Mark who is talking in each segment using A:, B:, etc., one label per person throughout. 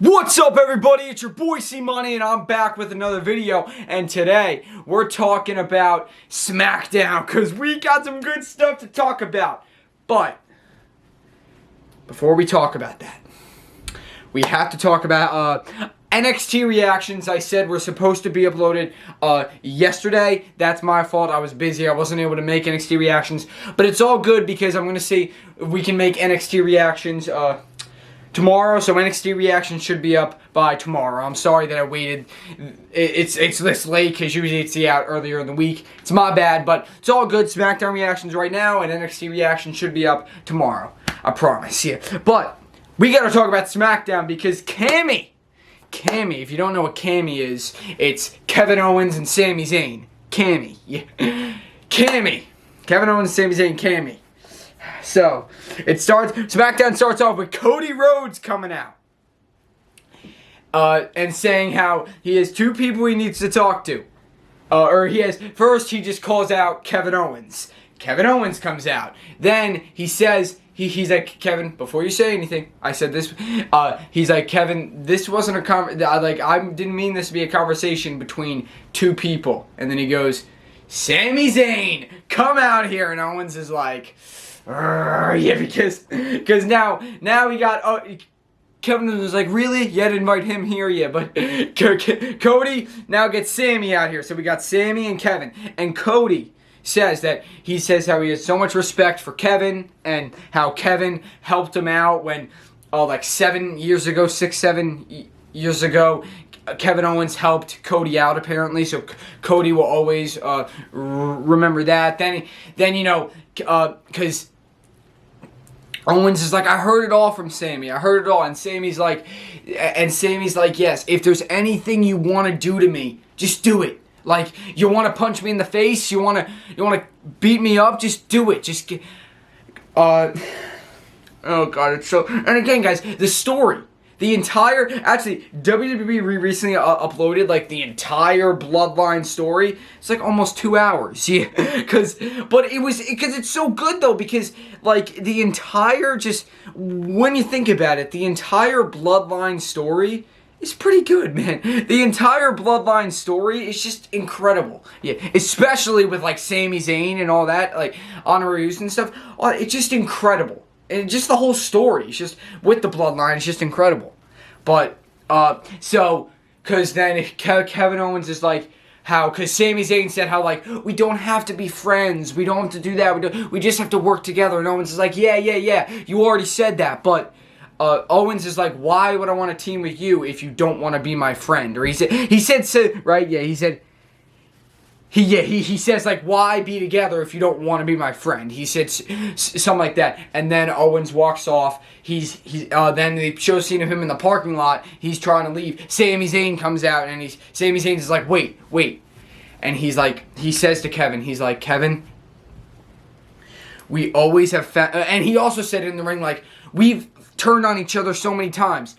A: What's up, everybody? It's your boy C-Money, and I'm back with another video. And today, we're talking about Smackdown, because we got some good stuff to talk about. But, before we talk about that, we have to talk about NXT reactions. I said were supposed to be uploaded yesterday. That's my fault. I was busy. I wasn't able to make NXT reactions. But it's all good, because I'm going to see if we can make NXT reactions tomorrow, so NXT reaction should be up by tomorrow. I'm sorry that I waited. It's this late, because usually it's out earlier in the week. It's my bad, but it's all good. Smackdown reactions right now, and NXT reaction should be up tomorrow. I promise, yeah. But we gotta talk about Smackdown, because Cammy, if you don't know what Cammy is, it's Kevin Owens and Sami Zayn. Cammy, yeah. Cammy. Kevin Owens, Sami Zayn, Cammy. So, Smackdown starts off with Cody Rhodes coming out. And saying how he has two people he needs to talk to. First he just calls out Kevin Owens. Kevin Owens comes out. Then he says, he's like, Kevin, before you say anything, I said this, he's like, Kevin, this wasn't I didn't mean this to be a conversation between two people. And then he goes, Sami Zayn, come out here. And Owens is like, yeah, because now we got Kevin was like, really? You had to invite him here, yeah, but Cody now gets Sammy out here. So we got Sammy and Kevin, and Cody says how he has so much respect for Kevin, and how Kevin helped him out when like 7 years ago, 7 years ago, Kevin Owens helped Cody out, apparently, so Cody will always remember that. Then you know, because Owens is like, I heard it all from Sammy. I heard it all. And Sammy's like, yes, if there's anything you want to do to me, just do it. Like, you want to punch me in the face? You want to beat me up? Just do it. Just get, oh God, it's so, and again, guys, the story. Actually, WWE recently uploaded, like, the entire Bloodline story. It's, like, almost 2 hours, yeah, because it's so good, though, because, like, the entire, just, when you think about it, the entire Bloodline story is pretty good, man. The entire Bloodline story is just incredible, yeah, especially with, like, Sami Zayn and all that, like, honoraries and stuff. It's just incredible. And just the whole story, it's just, with the Bloodline, it's just incredible. But, because then Kevin Owens is like, because Sami Zayn said how, like, we don't have to be friends, we don't have to do that, we just have to work together. And Owens is like, yeah, you already said that, but, Owens is like, why would I want to team with you if you don't want to be my friend? Or he said, right, yeah, he said, he says, like, why be together if you don't want to be my friend? He said something like that. And then Owens walks off. Then they show a scene of him in the parking lot. He's trying to leave. Sami Zayn comes out, and Sami Zayn is like, wait. And he says to Kevin, he's like, Kevin, we always have and he also said in the ring, like, we've turned on each other so many times.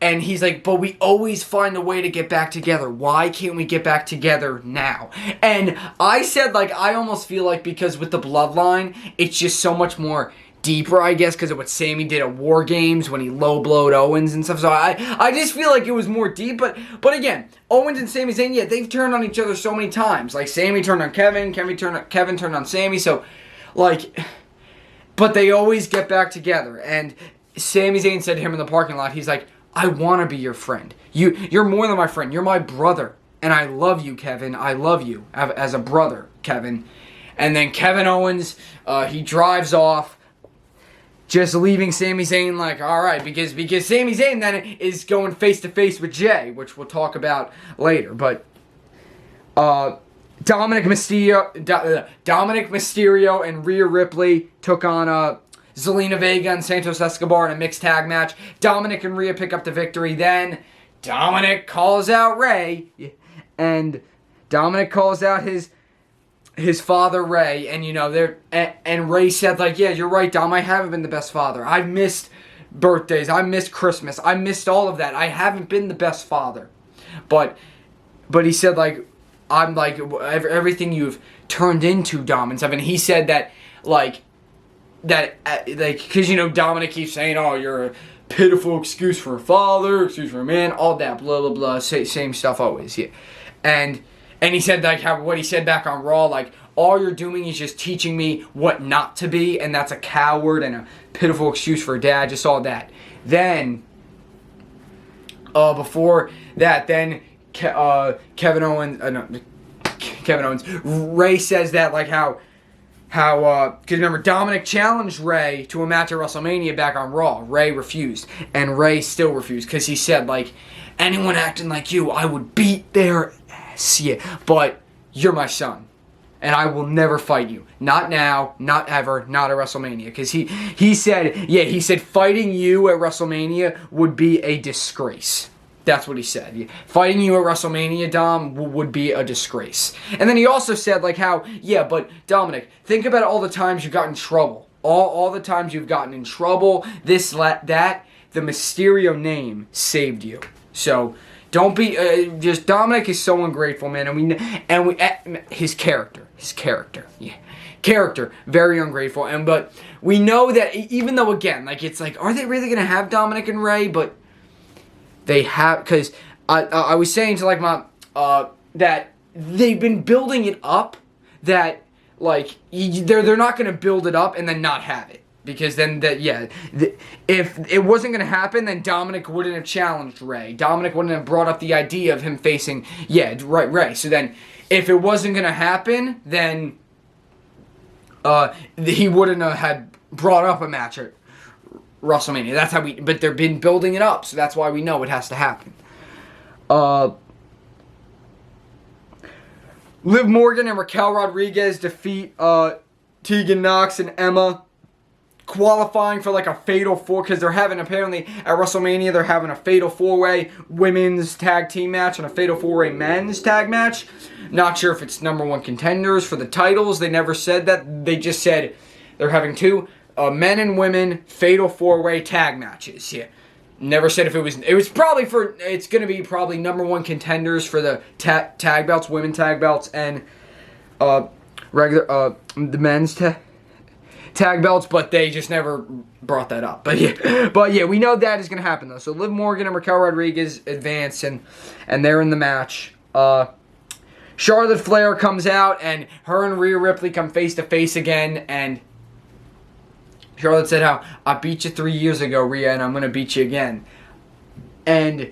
A: And he's like, but we always find a way to get back together. Why can't we get back together now? And I said, like, I almost feel like because with the Bloodline, it's just so much more deeper, I guess, because of what Sammy did at War Games when he low-blowed Owens and stuff. So I just feel like it was more deep. But again, Owens and Sami Zayn, yeah, they've turned on each other so many times. Like, Sammy turned on Kevin, Kevin turned on Sammy. So, like, but they always get back together. And Sami Zayn said to him in the parking lot, he's like, I want to be your friend. You're more than my friend. You're my brother. And I love you, Kevin. I love you as a brother, Kevin. And then Kevin Owens, he drives off, just leaving Sami Zayn like, all right, because Sami Zayn then is going face-to-face with Jay, which we'll talk about later. But Dominic Mysterio and Rhea Ripley took on Zelina Vega and Santos Escobar in a mixed tag match. Dominic and Rhea pick up the victory. Then Dominic calls out Ray, and Dominic calls out his father Ray, and you know and Ray said, like, yeah, you're right, Dom. I haven't been the best father. I've missed birthdays. I missed Christmas. I missed all of that. I haven't been the best father, but he said, like, I'm like everything you've turned into, Dom, and stuff. And he said that, like, because, you know, Dominic keeps saying, oh, you're a pitiful excuse for a father, excuse for a man, all that, blah, blah, blah, same stuff always, yeah. And he said, like, what he said back on Raw, like, all you're doing is just teaching me what not to be, and that's a coward and a pitiful excuse for a dad, just all that. Then, before that, then Kevin Owens, Ray says that, like, how, because remember, Dominic challenged Ray to a match at WrestleMania back on Raw. Ray refused, and Ray still refused, because he said, like, anyone acting like you, I would beat their ass, yeah, but you're my son. And I will never fight you. Not now, not ever, not at WrestleMania. Because he said fighting you at WrestleMania would be a disgrace. That's what he said. Yeah. Fighting you at WrestleMania, Dom, would be a disgrace. And then he also said, like, how, yeah, but Dominic, think about all the times you got in trouble. All the times you've gotten in trouble, this, that, the Mysterio name saved you. So, don't be, just, Dominic is so ungrateful, man, and we, his character, yeah. Character, very ungrateful, but we know that, even though, again, like, it's like, are they really going to have Dominic and Ray? But they have, because I was saying to, like, my, that they've been building it up, that, like, they're not going to build it up and then not have it. Because then, if it wasn't going to happen, then Dominic wouldn't have challenged Ray. Dominic wouldn't have brought up the idea of him facing, Ray. So then, if it wasn't going to happen, then he wouldn't have had brought up a match at WrestleMania. That's how but they've been building it up, so that's why we know it has to happen. Liv Morgan and Raquel Rodriguez defeat Tegan Nox and Emma, qualifying for, like, a fatal four, because they're having, apparently at WrestleMania, they're having a fatal four-way women's tag team match and a fatal four-way men's tag match. Not sure if it's #1 contenders for the titles. They never said that. They just said they're having two men and women fatal four-way tag matches. Yeah. Never said if it was probably it's going to be probably #1 contenders for the tag belts, women tag belts, and the men's tag belts, but they just never brought that up. But yeah, we know that is going to happen, though. So Liv Morgan and Raquel Rodriguez advance, and they're in the match. Charlotte Flair comes out, and her and Rhea Ripley come face-to-face again, and Charlotte said how, I beat you 3 years ago, Rhea, and I'm going to beat you again. And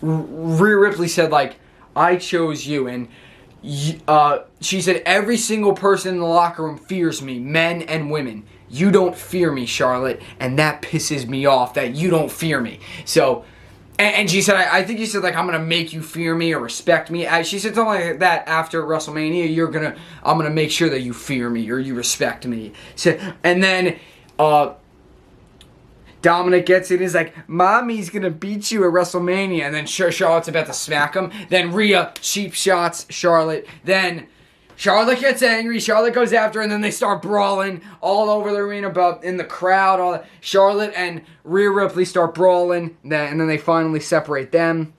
A: Rhea Ripley said, like, I chose you, and she said, every single person in the locker room fears me, men and women. You don't fear me, Charlotte, and that pisses me off that you don't fear me. So, and she said, I think you said, like, I'm going to make you fear me or respect me. She said something like that after WrestleMania, I'm going to make sure that you fear me or you respect me. So, and then, Dominic gets it and is like, Mommy's going to beat you at WrestleMania. And then Charlotte's about to smack him. Then Rhea cheap shots Charlotte. Then Charlotte gets angry. Charlotte goes after her, and then they start brawling all over the arena, in the crowd. All that. Charlotte and Rhea Ripley start brawling, and then they finally separate them.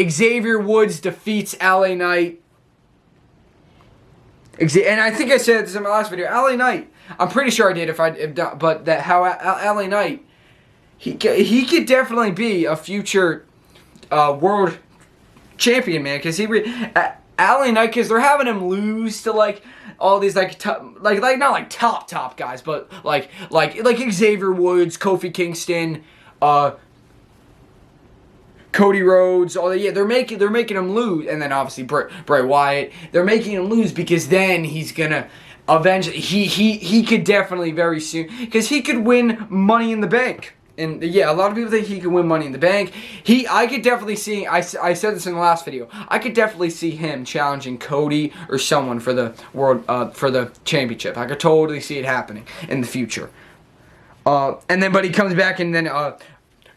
A: Xavier Woods defeats LA Knight. And I think I said this in my last video. LA Knight, I'm pretty sure I did, but that how LA Knight, he could definitely be a future world champion, man. Because LA Knight, because they're having him lose to, like, all these, like not like top guys, but like Xavier Woods, Kofi Kingston, Cody Rhodes, all that. Yeah, they're making him lose, and then obviously Bray Wyatt. They're making him lose because then he's gonna eventually he could definitely very soon, because he could win Money in the Bank. And yeah, a lot of people think he can win Money in the Bank. I could definitely see. I said this in the last video. I could definitely see him challenging Cody or someone for the for the championship. I could totally see it happening in the future. But he comes back, and then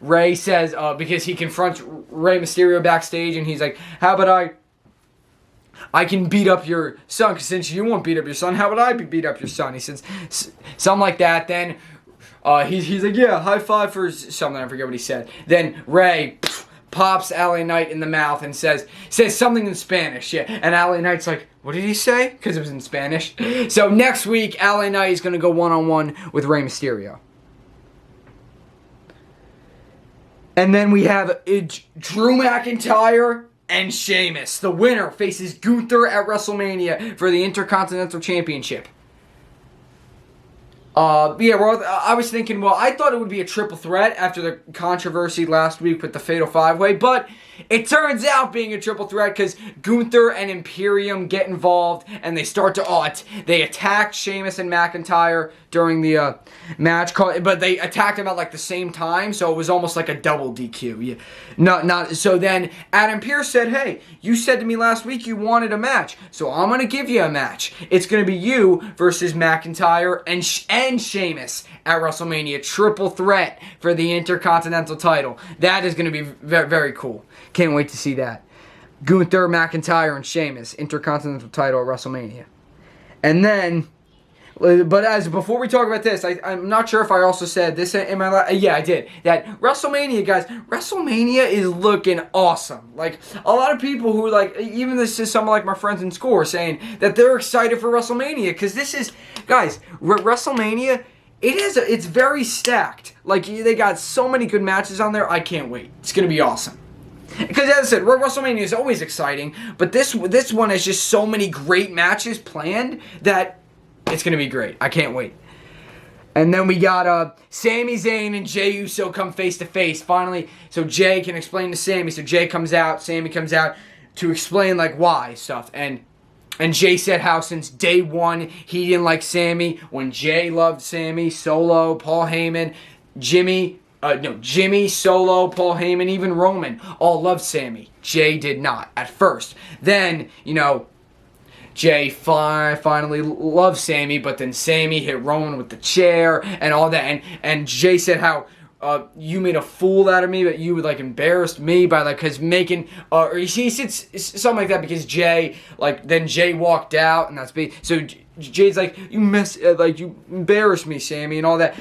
A: Ray says, because he confronts Rey Mysterio backstage, and he's like, how about I can beat up your son, because since you won't beat up your son, how would I beat up your son? He says something like that. Then he's like, yeah, high five for something. I forget what he said. Then Ray pops LA Knight in the mouth and says something in Spanish. Yeah, and LA Knight's like, what did he say? Because it was in Spanish. So next week, LA Knight is going to go one-on-one with Rey Mysterio. And then we have Drew McIntyre and Sheamus. The winner faces Gunther at WrestleMania for the Intercontinental Championship. Yeah, well, I was thinking, well, I thought it would be a triple threat after the controversy last week with the Fatal 5-Way, but it turns out being a triple threat because Gunther and Imperium get involved and they start to, they attack Sheamus and McIntyre during the match, but they attacked him at like the same time, so it was almost like a double DQ. Yeah. So then Adam Pearce said, hey, you said to me last week you wanted a match, so I'm going to give you a match. It's going to be you versus McIntyre and Sheamus at WrestleMania. Triple threat for the Intercontinental title. That is going to be very, very cool. Can't wait to see that. Gunther, McIntyre, and Sheamus. Intercontinental title at WrestleMania. And then, but before we talk about this, I'm not sure if I also said this in my yeah, I did. That WrestleMania, guys, WrestleMania is looking awesome. Like, a lot of people who, like, even this is some of, like, my friends in school are saying that they're excited for WrestleMania, because this is, guys, WrestleMania, it's very stacked. Like, they got so many good matches on there, I can't wait. It's going to be awesome. Because, as I said, WrestleMania is always exciting, but this one has just so many great matches planned that it's going to be great. I can't wait. And then we got Sami Zayn and Jey Uso come face to face finally, so Jey can explain to Sami. So Jey comes out, Sami comes out to explain like why stuff. And Jey said how since day one he didn't like Sami, when Jey loved Sami, Solo, Paul Heyman, Jimmy, Solo, Paul Heyman, even Roman all loved Sami. Jey did not at first. Then, Jey finally loved Sami, but then Sami hit Roman with the chair and all that. And Jey said how you made a fool out of me, but you like embarrassed me by like cause making or he said something like that because Jey then Jey walked out and that's so Jey's like you embarrassed me, Sami, and all that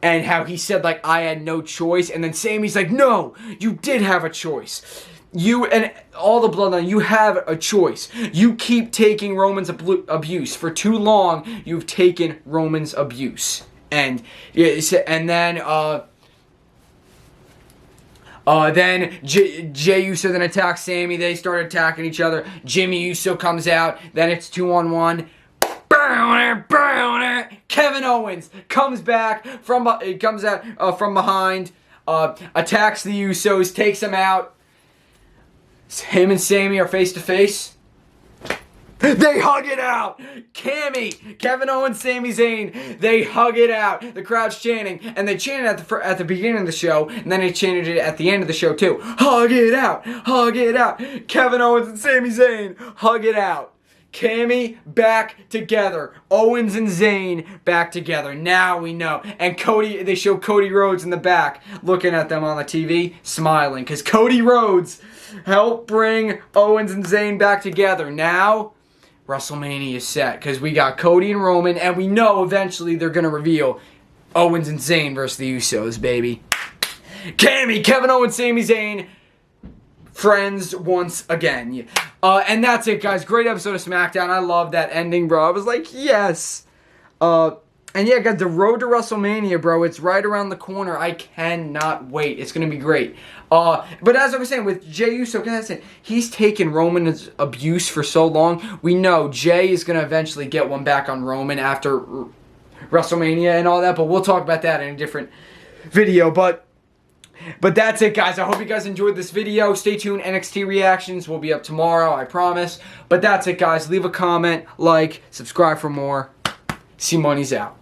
A: and how he said like I had no choice, and then Sami's like no, you did have a choice. You and all the bloodline, you have a choice. You keep taking Roman's abuse. For too long, you've taken Roman's abuse. And then Jey Uso then attacks Sami. They start attacking each other. Jimmy Uso comes out. Then it's 2-on-1. Kevin Owens comes back from behind, attacks the Usos, takes them out. Him and Sami are face to face. They hug it out. Kevin Owens, Sami Zayn, they hug it out. The crowd's chanting, and they chanted at the beginning of the show, and then they chanted it at the end of the show too. Hug it out, hug it out. Kevin Owens and Sami Zayn, hug it out. Cammy back together. Owens and Zayn back together. Now we know. And they show Cody Rhodes in the back looking at them on the TV, smiling. Because Cody Rhodes helped bring Owens and Zayn back together. Now, WrestleMania is set. Because we got Cody and Roman, and we know eventually they're going to reveal Owens and Zayn versus the Usos, baby. Kevin Owens, Sami Zayn, friends once again. And that's it, guys. Great episode of Smackdown. I love that ending, bro. I was like, yes. And yeah, guys, the road to WrestleMania, bro, it's right around the corner. I cannot wait. It's going to be great. But as I was saying, with Jey Uso, he's taken Roman's abuse for so long. We know Jey is going to eventually get one back on Roman after WrestleMania and all that. But we'll talk about that in a different video. But that's it, guys. I hope you guys enjoyed this video. Stay tuned. NXT reactions will be up tomorrow, I promise. But that's it, guys. Leave a comment, like, subscribe for more. C-Money's out.